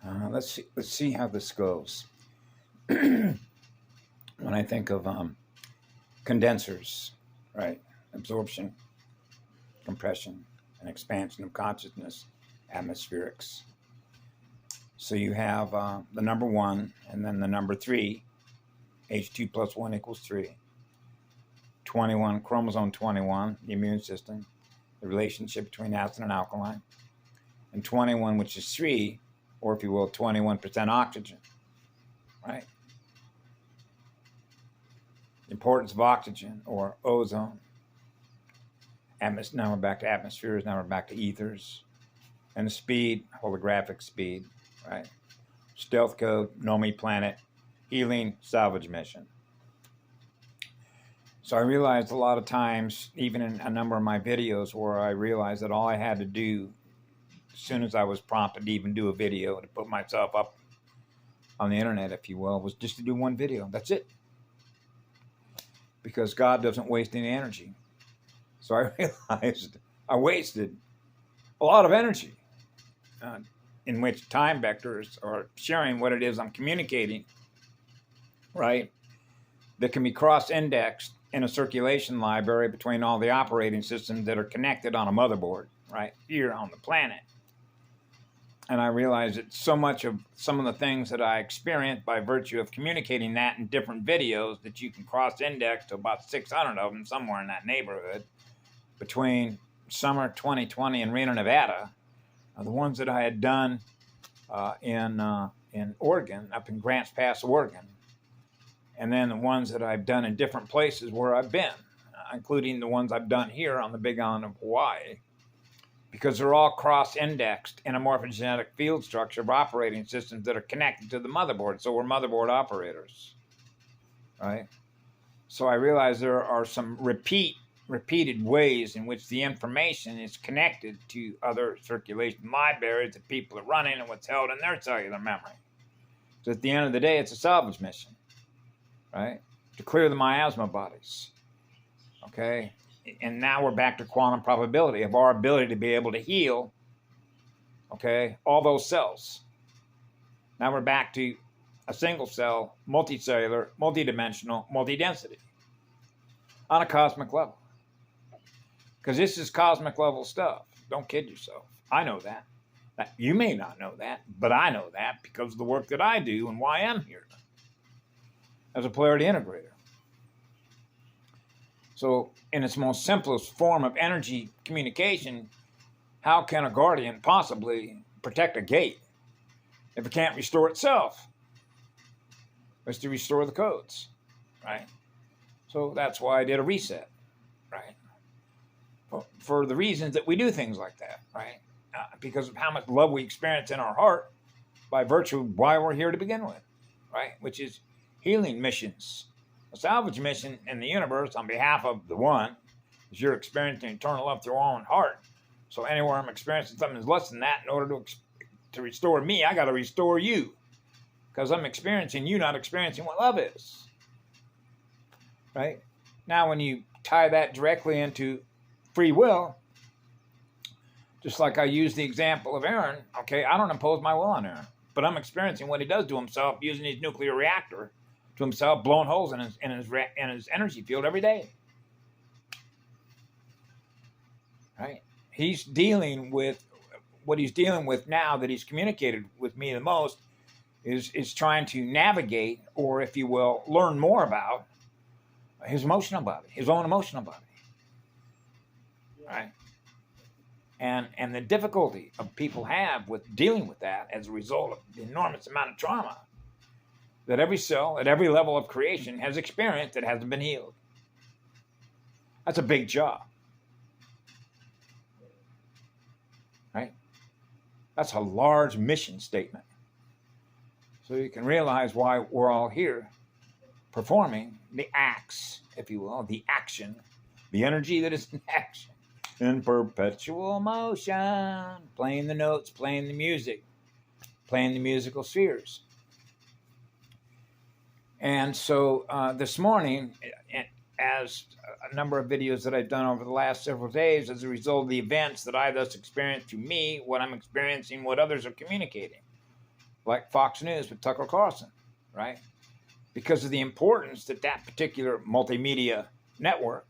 Let's see how this goes. When I think of condensers, right? Absorption, compression, and expansion of consciousness, atmospherics. So you have the number 1 and then the number 3, H2 plus 1 equals 3. 21, chromosome 21, the immune system, the relationship between acid and alkaline. And 21, which is 3, or if you will, 21% oxygen, right? The importance of oxygen or ozone. Now we're back to atmospheres, now we're back to ethers. And the speed, holographic speed, right? Stealth code, Nomi planet, healing, salvage mission. So I realized a lot of times, even in a number of my videos, where I realized that all I had to do, as soon as I was prompted to even do a video, to put myself up on the internet, if you will, was just to do one video. That's it. Because God doesn't waste any energy. So I realized I wasted a lot of energy in which time vectors are sharing what it is I'm communicating, right? That can be cross-indexed in a circulation library between all the operating systems that are connected on a motherboard, right, here on the planet. And I realized that so much of some of the things that I experienced by virtue of communicating that in different videos that you can cross-index to about 600 of them, somewhere in that neighborhood, between summer 2020 in Reno, Nevada, the ones that I had done in Oregon, up in Grants Pass, Oregon, and then the ones that I've done in different places where I've been, including the ones I've done here on the Big Island of Hawaii, because they're all cross-indexed in a morphogenetic field structure of operating systems that are connected to the motherboard. So we're motherboard operators, right? So I realize there are some repeated ways in which the information is connected to other circulation libraries that people are running and what's held in their cellular memory. So at the end of the day, it's a salvage mission, right? To clear the miasma bodies, okay? And now we're back to quantum probability of our ability to be able to heal, okay, all those cells. Now we're back to a single cell, multicellular, multidimensional, multidensity on a cosmic level. Because this is cosmic level stuff. Don't kid yourself. I know that. You may not know that, but I know that because of the work that I do and why I'm here as a polarity integrator. So in its most simplest form of energy communication, how can a guardian possibly protect a gate if it can't restore itself? It's to restore the codes, right? So that's why I did a reset, right? For the reasons that we do things like that, right? Because of how much love we experience in our heart by virtue of why we're here to begin with, right? Which is healing missions. A salvage mission in the universe on behalf of the one is you're experiencing eternal love through your own heart. So anywhere I'm experiencing something that's less than that, in order to restore me, I got to restore you. Because I'm experiencing you, not experiencing what love is. Right? Now when you tie that directly into free will, just like I used the example of Aaron, okay, I don't impose my will on Aaron, but I'm experiencing what he does to himself using his nuclear reactor to himself, blowing holes in his energy field every day. Right? He's dealing with what he's dealing with now that he's communicated with me the most is trying to navigate, or if you will, learn more about his emotional body, his own emotional body. Right? And the difficulty of people have with dealing with that as a result of the enormous amount of trauma that every cell at every level of creation has experienced that hasn't been healed. That's a big job. Right? That's a large mission statement. So you can realize why we're all here performing the acts, if you will, the action, the energy that is in action, in perpetual motion, playing the notes, playing the music, playing the musical spheres. And so this morning, as a number of videos that I've done over the last several days, as a result of the events that I thus experienced to me, what I'm experiencing, what others are communicating. like Fox News with Tucker Carlson, right? Because of the importance that that particular multimedia network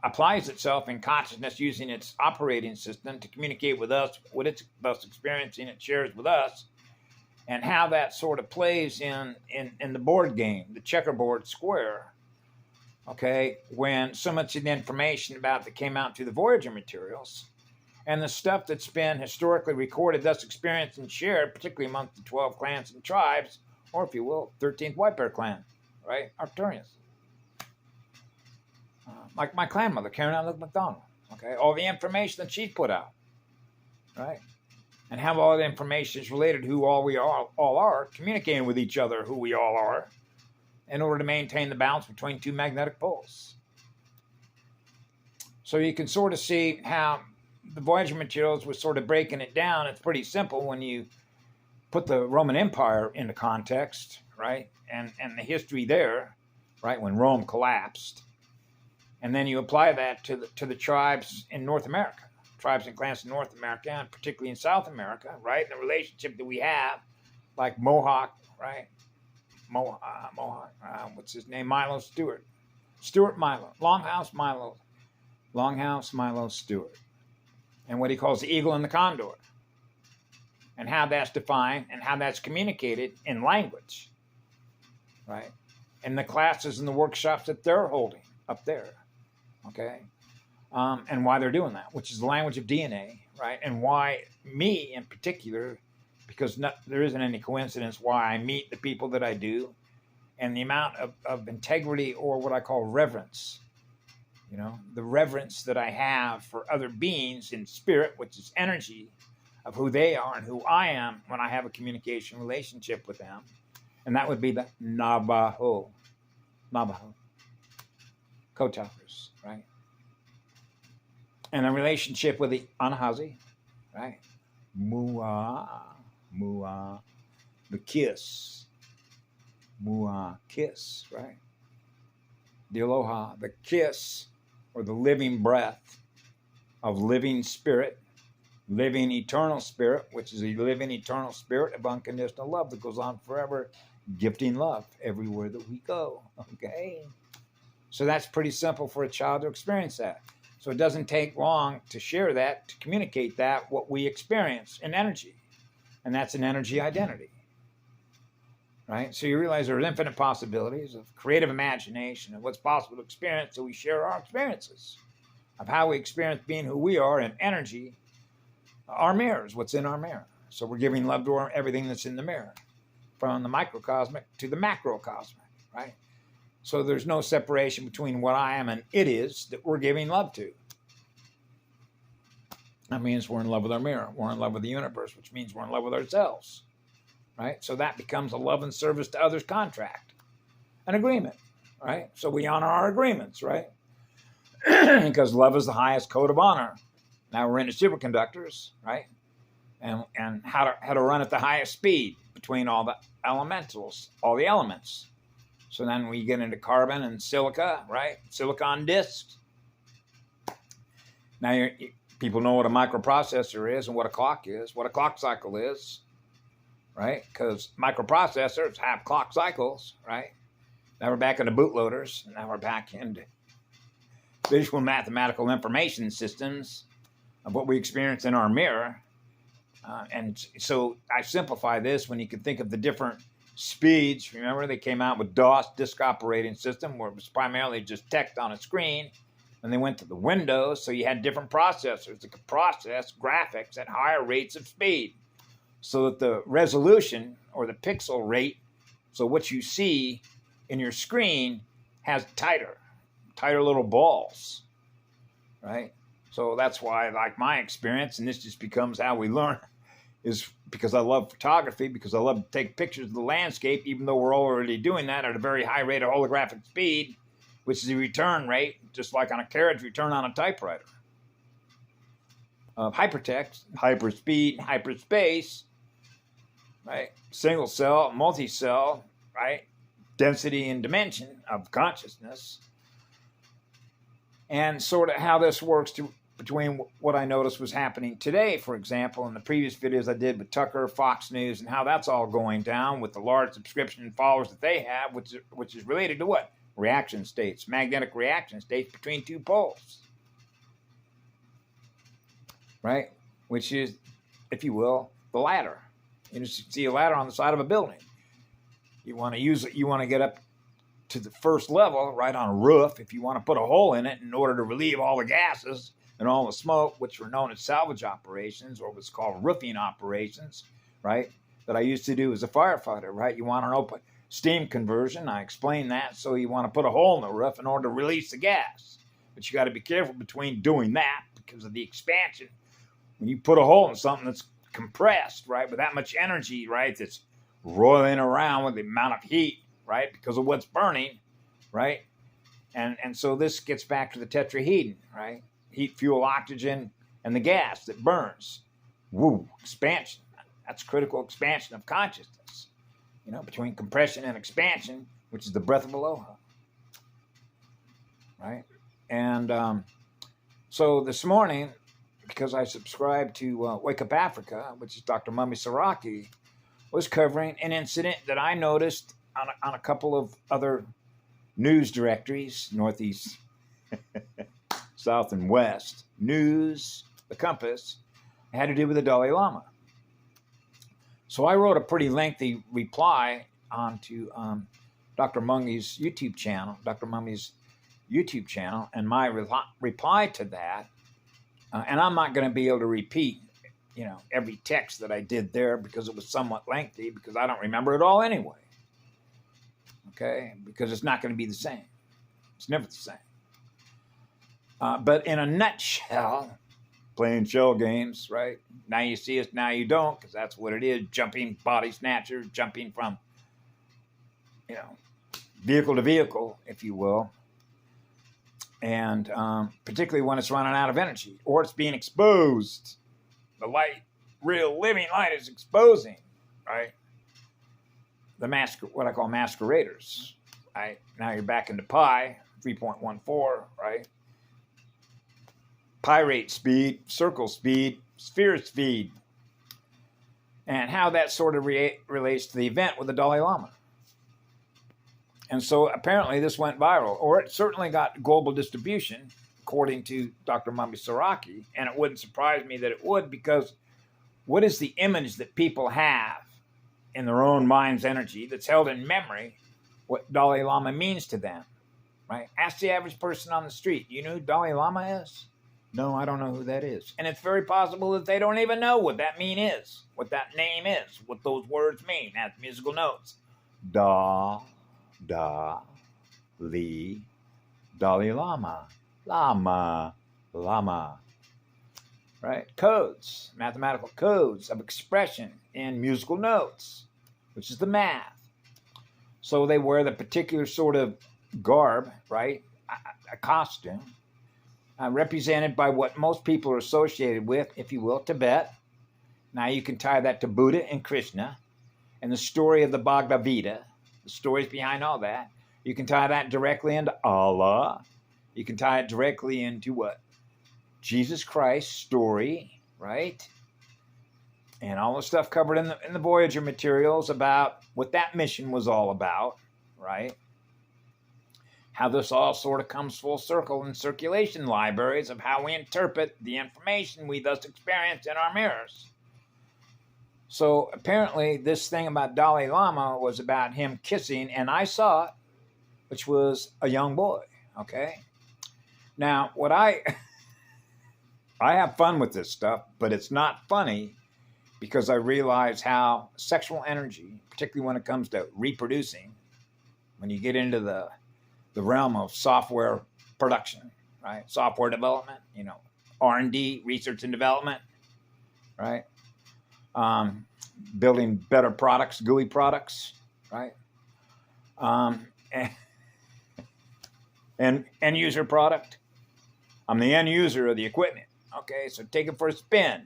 applies itself in consciousness using its operating system to communicate with us, what it's thus experiencing, it shares with us, and how that sort of plays in the board game, the checkerboard square, okay, when so much of the information about that came out through the Voyager materials and the stuff that's been historically recorded, thus experienced and shared, particularly amongst the 12 clans and tribes, or if you will, 13th White Bear clan, right, Arcturians. Like my clan mother, Karen Outlook McDonald, okay, all the information that she's put out, right, and how all the information is related to who all we all are, communicating with each other who we all are, in order to maintain the balance between two magnetic poles. So you can sort of see how the Voyager materials was sort of breaking it down. It's pretty simple when you put the Roman Empire into context, right, and the history there, right, when Rome collapsed. And then you apply that to the tribes in North America, tribes and clans in North America, and particularly in South America, right? The relationship that we have, like Mohawk, right? Mohawk, what's his name? Milo Stewart. Stewart Milo. Longhouse Milo Stewart. And what he calls the eagle and the condor. And how that's defined and how that's communicated in language, right? In the classes and the workshops that they're holding up there. Okay, and why they're doing that, which is the language of DNA, right? And why me in particular, because there isn't any coincidence why I meet the people that I do, and the amount of integrity, or what I call reverence, you know, the reverence that I have for other beings in spirit, which is energy of who they are and who I am when I have a communication relationship with them. And that would be the Navajo co-talkers, right? And a relationship with the Anahazi, right? Mua, the kiss. Mua, kiss, right? The aloha, the kiss, or the living breath of living spirit, living eternal spirit, which is a living eternal spirit of unconditional love that goes on forever, gifting love everywhere that we go, okay? So that's pretty simple for a child to experience that. So it doesn't take long to share that, to communicate that, what we experience in energy. And that's an energy identity, right? So you realize there are infinite possibilities of creative imagination of what's possible to experience, so we share our experiences of how we experience being who we are in energy. Our mirrors, what's in our mirror. So we're giving love to everything that's in the mirror, from the microcosmic to the macrocosmic, right? So there's no separation between what I am and it is that we're giving love to. That means we're in love with our mirror. We're in love with the universe, which means we're in love with ourselves, right? So that becomes a love and service to others contract, an agreement, right? So we honor our agreements, right? Because love is the highest code of honor. Now we're into superconductors, right? And how to run at the highest speed between all the elementals, all the elements. So then we get into carbon and silica, right? Silicon discs. Now people know what a microprocessor is and what a clock is, what a clock cycle is, right? Because microprocessors have clock cycles, right? Now we're back into bootloaders. Now we're back into visual mathematical information systems of what we experience in our mirror. And so I simplify this when you can think of the different speeds. Remember, they came out with DOS, disk operating system, where it was primarily just text on a screen. And they went to the Windows, so you had different processors that could process graphics at higher rates of speed, so that the resolution or the pixel rate, so what you see in your screen, has tighter little balls, right? So that's why, like my experience, and this just becomes how we learn, is because I love photography, because I love to take pictures of the landscape, even though we're already doing that at a very high rate of holographic speed, which is the return rate, just like on a carriage return on a typewriter, of hypertext, hyperspeed, hyperspace, right? Single cell, multi-cell, right? Density and dimension of consciousness. And sort of how this works to between what I noticed was happening today, for example, in the previous videos I did with Tucker, Fox News, and how that's all going down with the large subscription followers that they have, which is related to what? Reaction states, magnetic reaction states between two poles, right? Which is, if you will, the ladder. You see a ladder on the side of a building. You want to use it, you want to get up to the first level, right on a roof, if you want to put a hole in it in order to relieve all the gases and all the smoke, which were known as salvage operations or what's called roofing operations, right? That I used to do as a firefighter, right? You want an open steam conversion. I explained that. So you want to put a hole in the roof in order to release the gas. But you got to be careful between doing that because of the expansion. When you put a hole in something that's compressed, right, with that much energy, right, that's roiling around with the amount of heat, right, because of what's burning, right? And so this gets back to the tetrahedron, right? Heat, fuel, oxygen, and the gas that burns. Woo, expansion. That's critical expansion of consciousness, you know, between compression and expansion, which is the breath of aloha, right? And so this morning, because I subscribe to Wake Up Africa, which is Dr. Mummy Saraki, was covering an incident that I noticed on a couple of other news directories, Northeast, South, and West. News, the compass, had to do with the Dalai Lama. So I wrote a pretty lengthy reply onto Dr. Mummy's YouTube channel, and my reply to that, and I'm not going to be able to repeat, you know, every text that I did there because it was somewhat lengthy, because I don't remember it all anyway. Okay, because it's not going to be the same. It's never the same. But in a nutshell, playing shell games, right? Now you see us, now you don't, because that's what it is. Jumping body snatchers, jumping from, you know, vehicle to vehicle, if you will. And particularly when it's running out of energy or it's being exposed. The light, real living light is exposing, right? What I call masqueraders, right? Now you're back into pi, 3.14, right? Pi rate speed, circle speed, sphere speed, and how that sort of relates to the event with the Dalai Lama. And so apparently this went viral, or it certainly got global distribution, according to Dr. Mummy Saraki, and it wouldn't surprise me that it would, because what is the image that people have in their own mind's energy that's held in memory what Dalai Lama means to them, right? Ask the average person on the street, you know who Dalai Lama is? No, I don't know who that is. And it's very possible that they don't even know what that name is, what those words mean as musical notes. Da, li, Dalai Lama, lama, right? Codes, mathematical codes of expression in musical notes, which is the math. So they wear the particular sort of garb, right? A costume, represented by what most people are associated with, if you will, Tibet. Now you can tie that to Buddha and Krishna and the story of the Bhagavad Gita, the stories behind all that. You can tie that directly into Allah. You can tie it directly into what? Jesus Christ's story, right? And all the stuff covered in the Voyager materials about what that mission was all about, right? How this all sort of comes full circle in circulation libraries of how we interpret the information we thus experience in our mirrors. So apparently this thing about Dalai Lama was about him kissing, and I saw it, which was a young boy, okay? Now, what I have fun with this stuff, but it's not funny because I realize how sexual energy, particularly when it comes to reproducing, when you get into the realm of software production, right? Software development, you know, R&D, research and development, right? Building better products, GUI products, right? And end user product. I'm the end user of the equipment. Okay, so take it for a spin,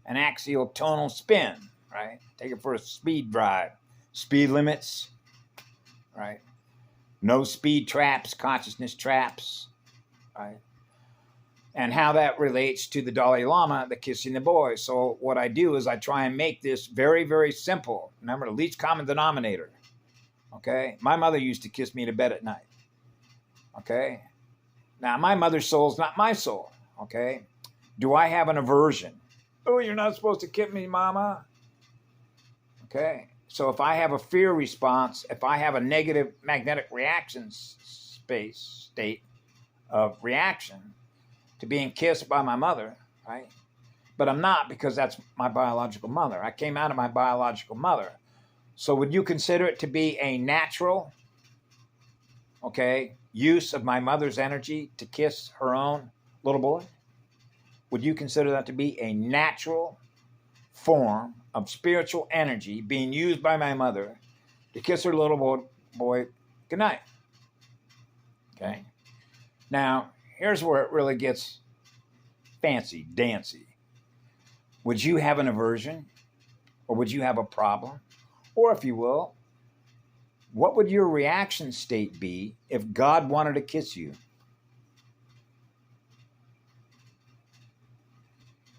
an axial tonal spin, right? Take it for a speed drive, speed limits, right? No speed traps, consciousness traps, right? and how that relates to the Dalai Lama, the kissing the boy. So what I do is I try and make this very, very simple. Remember, the least common denominator. Okay? My mother used to kiss me to bed at night. Okay? Now, my mother's soul is not my soul. Okay? Do I have an aversion? Oh, you're not supposed to kiss me, mama. Okay? So if I have a fear response, if I have a negative magnetic reaction state of reaction to being kissed by my mother, right? But I'm not, because that's my biological mother. I came out of my biological mother. So would you consider it to be a natural, okay, use of my mother's energy to kiss her own little boy? Would you consider that to be a natural form of spiritual energy being used by my mother to kiss her little boy goodnight? Okay. Now, here's where it really gets fancy, dancy. Would you have an aversion? Or would you have a problem? Or, if you will, what would your reaction state be if God wanted to kiss you?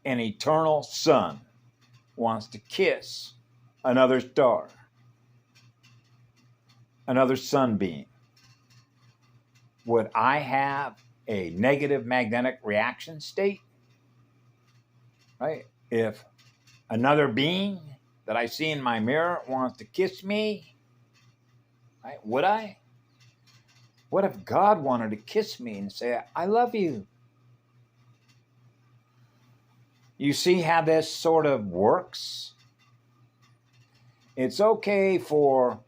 An eternal sun wants to kiss another star, another sunbeam. Would I have a negative magnetic reaction state? Right? If another being that I see in my mirror wants to kiss me, right? Would I? What if God wanted to kiss me and say, I love you? You see how this sort of works? It's okay for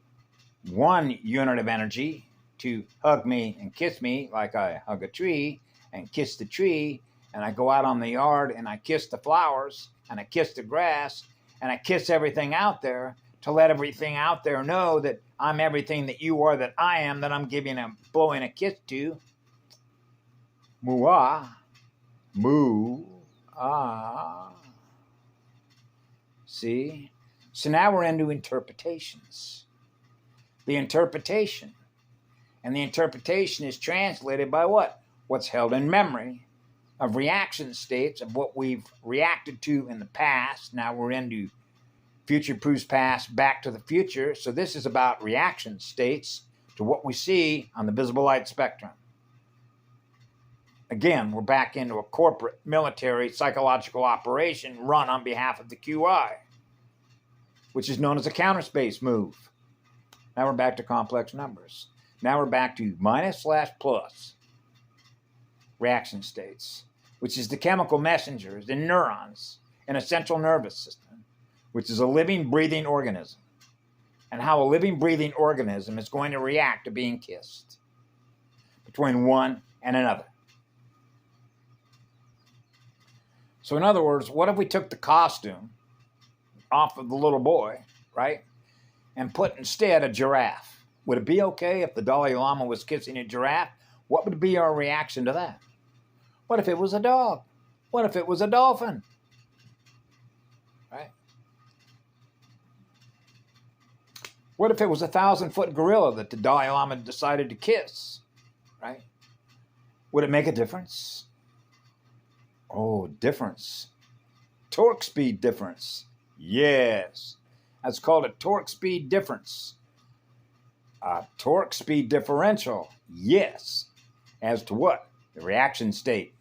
one unit of energy to hug me and kiss me like I hug a tree and kiss the tree, and I go out on the yard and I kiss the flowers and I kiss the grass and I kiss everything out there to let everything out there know that I'm everything that you are, that I am, that I'm blowing a kiss to. Moo-ah. Moo-ah. See? So now we're into interpretations. The interpretation. And the interpretation is translated by what? What's held in memory of reaction states of what we've reacted to in the past. Now we're into future proves past, back to the future. So this is about reaction states to what we see on the visible light spectrum. Again, we're back into a corporate, military, psychological operation run on behalf of the QI, which is known as a counter space move. Now we're back to complex numbers. Now we're back to minus/plus reaction states, which is the chemical messengers in neurons in a central nervous system, which is a living, breathing organism, and how a living, breathing organism is going to react to being kissed between one and another. So in other words, what if we took the costume off of the little boy, right, and put instead a giraffe? Would it be okay if the Dalai Lama was kissing a giraffe? What would be our reaction to that? What if it was a dog? What if it was a dolphin? Right? What if it was a 1,000-foot gorilla that the Dalai Lama decided to kiss? Right? Would it make a difference? Oh, difference. Torque speed difference. Yes. That's called a torque speed difference. A torque speed differential. Yes. As to what? The reaction state.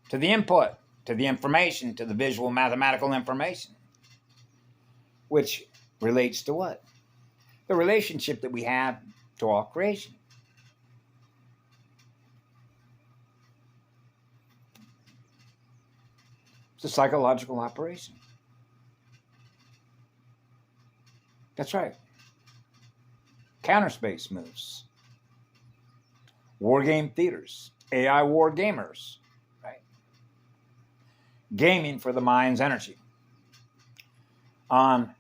To the input. To the information. To the visual mathematical information. Which relates to what? The relationship that we have to all creation. It's a psychological operation. That's right. Counter space moves. War game theaters. AI war gamers. Right? Gaming for the mind's energy. On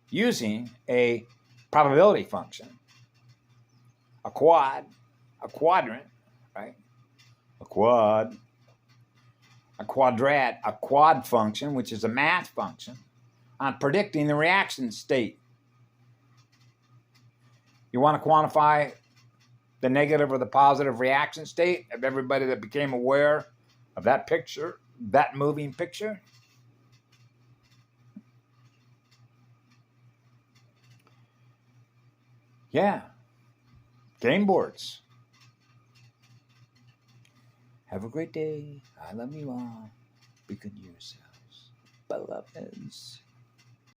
using a probability function. A quadrant, right? A quad function, which is a math function, on predicting the reaction state. You want to quantify the negative or the positive reaction state of everybody that became aware of that picture, that moving picture. Yeah, game boards. Have a great day. I love you all. Be good to yourselves. Beloveds.